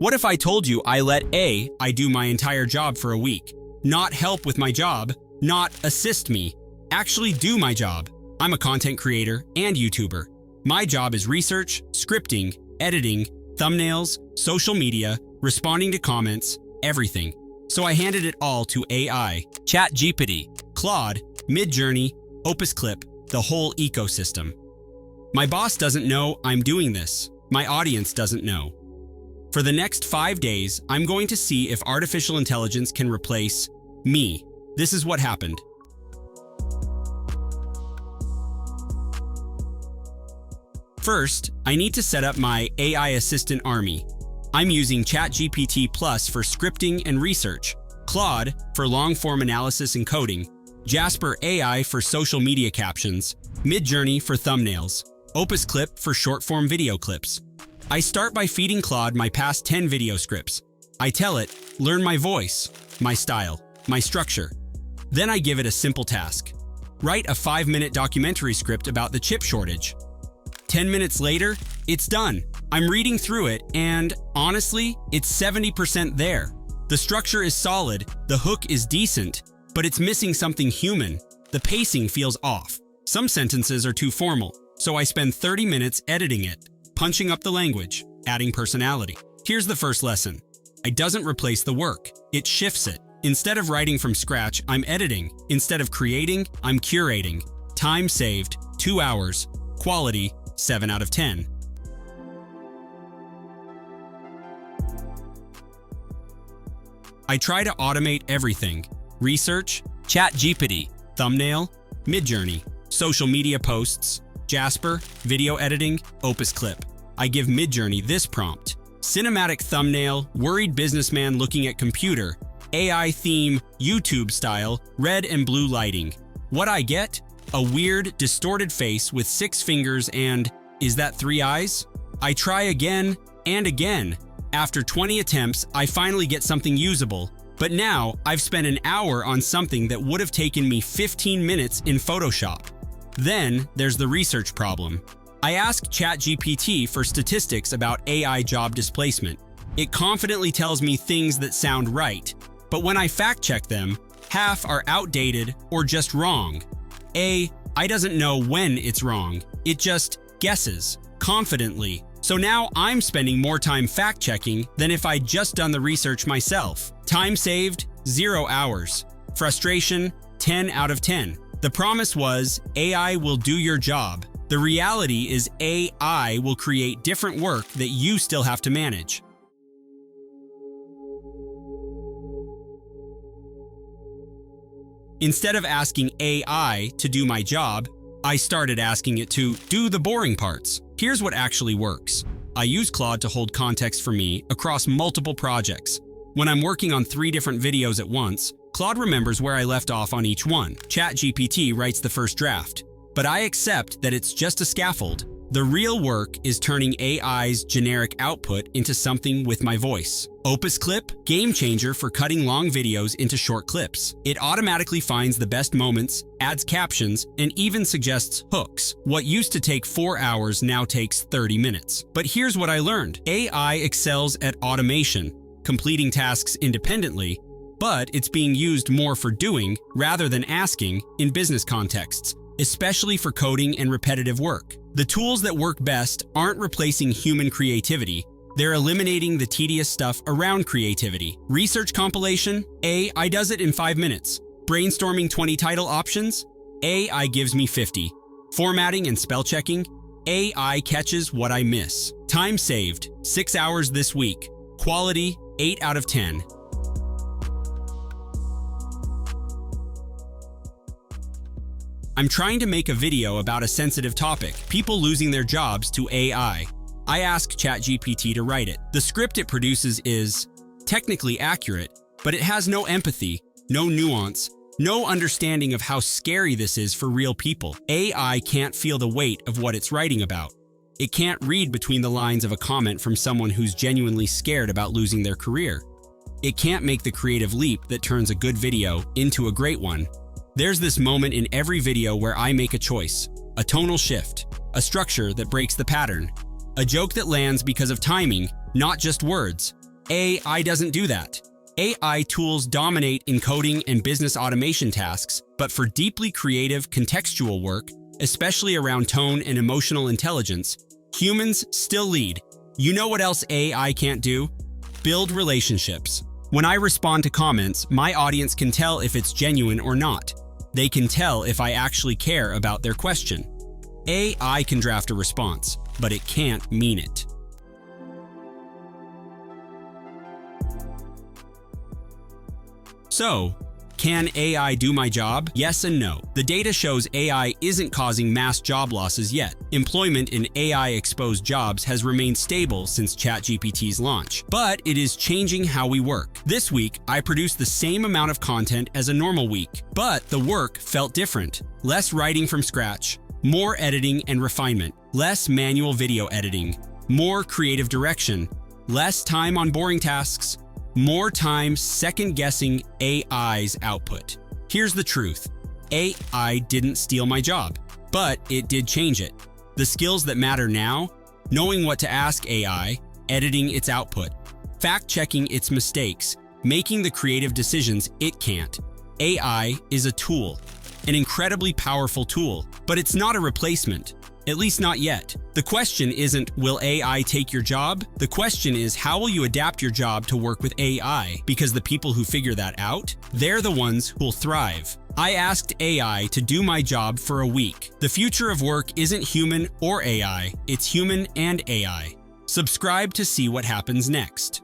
What if I told you I let AI do my entire job for a week? Not help with my job, not assist me, actually do my job. I'm a content creator and YouTuber. My job is research, scripting, editing, thumbnails, social media, responding to comments, everything. So I handed it all to AI, ChatGPT, Claude, Midjourney, OpusClip, the whole ecosystem. My boss doesn't know I'm doing this. My audience doesn't know. For the next 5 days, I'm going to see if artificial intelligence can replace me. This is what happened. First, I need to set up my AI assistant army. I'm using ChatGPT Plus for scripting and research, Claude for long-form analysis and coding, Jasper AI for social media captions, Midjourney for thumbnails, OpusClip for short-form video clips. I start by feeding Claude my past 10 video scripts. I tell it, learn my voice, my style, my structure. Then I give it a simple task. Write a 5-minute documentary script about the chip shortage. 10 minutes later, it's done. I'm reading through it and, honestly, it's 70% there. The structure is solid, the hook is decent, but it's missing something human. The pacing feels off. Some sentences are too formal, so I spend 30 minutes editing it, punching up the language, adding personality. Here's the first lesson. It doesn't replace the work, it shifts it. Instead of writing from scratch, I'm editing. Instead of creating, I'm curating. Time saved, 2 hours. Quality, 7 out of 10. I try to automate everything. Research, ChatGPT, thumbnail, Midjourney, social media posts, Jasper, video editing, OpusClip. I give Midjourney this prompt. Cinematic thumbnail, worried businessman looking at computer, AI theme, YouTube style, red and blue lighting. What I get? A weird, distorted face with 6 fingers and, is that 3 eyes? I try again and again. After 20 attempts, I finally get something usable. But now, I've spent an hour on something that would have taken me 15 minutes in Photoshop. Then, there's the research problem. I ask ChatGPT for statistics about AI job displacement. It confidently tells me things that sound right. But when I fact-check them, half are outdated or just wrong. AI doesn't know when it's wrong. It just guesses, confidently. So now I'm spending more time fact-checking than if I'd just done the research myself. Time saved, 0 hours. Frustration, 10 out of 10. The promise was, AI will do your job. The reality is AI will create different work that you still have to manage. Instead of asking AI to do my job, I started asking it to do the boring parts. Here's what actually works. I use Claude to hold context for me across multiple projects. When I'm working on 3 different videos at once, Claude remembers where I left off on each one. ChatGPT writes the first draft. But I accept that it's just a scaffold. The real work is turning AI's generic output into something with my voice. OpusClip, game changer for cutting long videos into short clips. It automatically finds the best moments, adds captions, and even suggests hooks. What used to take 4 hours now takes 30 minutes. But here's what I learned. AI excels at automation, completing tasks independently, but it's being used more for doing rather than asking in business contexts, especially for coding and repetitive work. The tools that work best aren't replacing human creativity, they're eliminating the tedious stuff around creativity. Research compilation, AI does it in 5 minutes. Brainstorming 20 title options, AI gives me 50. Formatting and spell checking, AI catches what I miss. Time saved, 6 hours this week. Quality, 8 out of 10. I'm trying to make a video about a sensitive topic, people losing their jobs to AI. I ask ChatGPT to write it. The script it produces is technically accurate, but it has no empathy, no nuance, no understanding of how scary this is for real people. AI can't feel the weight of what it's writing about. It can't read between the lines of a comment from someone who's genuinely scared about losing their career. It can't make the creative leap that turns a good video into a great one. There's this moment in every video where I make a choice, a tonal shift, a structure that breaks the pattern, a joke that lands because of timing, not just words. AI doesn't do that. AI tools dominate in coding and business automation tasks, but for deeply creative, contextual work, especially around tone and emotional intelligence, humans still lead. You know what else AI can't do? Build relationships. When I respond to comments, my audience can tell if it's genuine or not. They can tell if I actually care about their question. AI can draft a response, but it can't mean it. So, can AI do my job? Yes and no. The data shows AI isn't causing mass job losses yet. Employment in AI-exposed jobs has remained stable since ChatGPT's launch, but it is changing how we work. This week, I produced the same amount of content as a normal week, but the work felt different. Less writing from scratch, more editing and refinement, less manual video editing, more creative direction, less time on boring tasks, more time second-guessing AI's output. Here's the truth. AI didn't steal my job, but it did change it. The skills that matter now, knowing what to ask AI, editing its output, fact-checking its mistakes, making the creative decisions it can't. AI is a tool, an incredibly powerful tool, but it's not a replacement. At least not yet. The question isn't, will AI take your job? The question is, how will you adapt your job to work with AI? Because the people who figure that out, they're the ones who'll thrive. I asked AI to do my job for a week. The future of work isn't human or AI, it's human and AI. Subscribe to see what happens next.